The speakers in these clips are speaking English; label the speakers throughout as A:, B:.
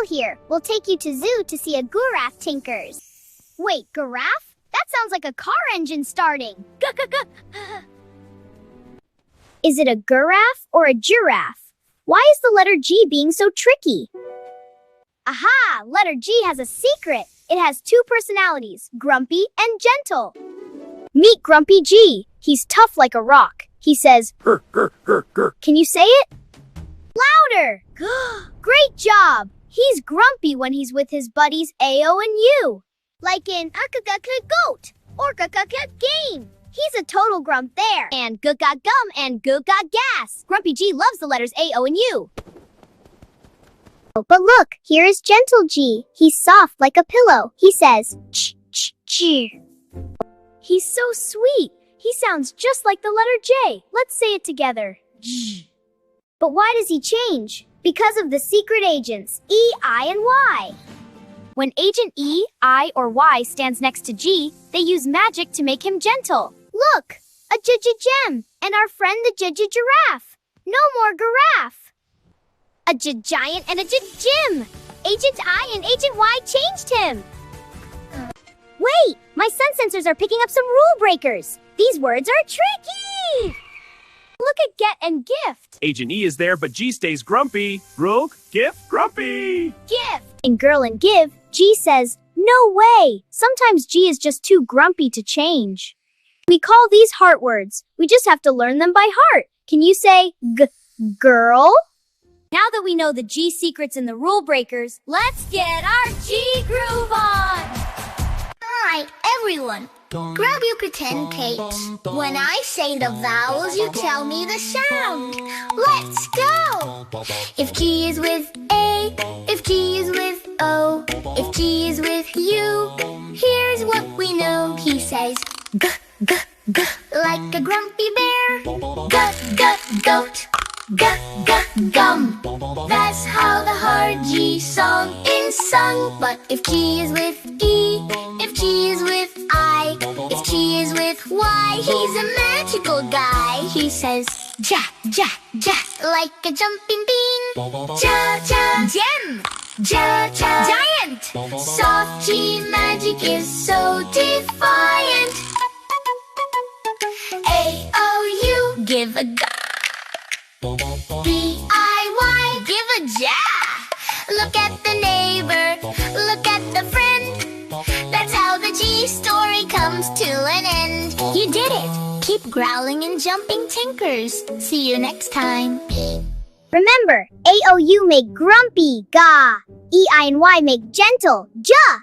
A: here. We'll take you to zoo to see a giraffe, Tinkers. Wait, giraffe? That sounds like a car engine starting. Is it a giraffe or a giraffe? Why is the letter G being so tricky? Aha! Letter G has a secret. It has two personalities, grumpy and gentle. Meet Grumpy G. He's tough like a rock. He says, "Grr, grr, grr, grr." Can you say it? Louder! Great job! He's grumpy when he's with his buddies Ao and U. Like in goat or game. He's a total grump there. And gum and gum gas. Grumpy G loves the letters Ao and U. But look, here is gentle G. He's soft like a pillow. He says, ch, ch, ch. He's so sweet. He sounds just like the letter J. Let's say it together. J. But why does he change? Because of the secret agents, E, I, and Y. When agent E, I, or Y stands next to G, they use magic to make him gentle. Look, a gem, and our friend the giraffe. No more giraffe. A giant and a Jim. Agent I and Agent Y changed him. Wait, my sun sensors are picking up some rule breakers. These words are tricky. Look at get and gift.
B: Agent E is there, but G stays grumpy. Rule, gift, grumpy.
A: Gift. In girl and give, G says, no way. Sometimes G is just too grumpy to change. We call these heart words. We just have to learn them by heart. Can you say girl? Now that we know the G secrets and the rule breakers, let's get our G groove on!
C: Alright, everyone, grab your pretend capes. When I say the vowels, you tell me the sound. Let's go! If G is with A, if G is with O, if G is with U, here's what we know. He says g, g, g, like a grumpy bear. G, g, goat. G, g, gum. That's how the hard G song is sung. But if G is with E, if G is with I, if G is with Y, he's a magical guy. He says ja, ja, ja, like a jumping bean. Ja, ja, gem. Ja, ja, giant. Soft G magic is so defiant. A-O-U, give a g. B-I-Y, give a ja. Look at the neighbor, look at the friend. That's how the G story comes to an end. You did it. Keep growling and jumping, Tinkers. See you next time.
A: Remember, A-O-U make grumpy, ga. E-I and Y make gentle, ja.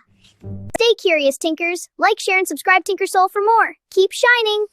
A: Stay curious, Tinkers. Like, share, and subscribe TinkerSol for more. Keep shining.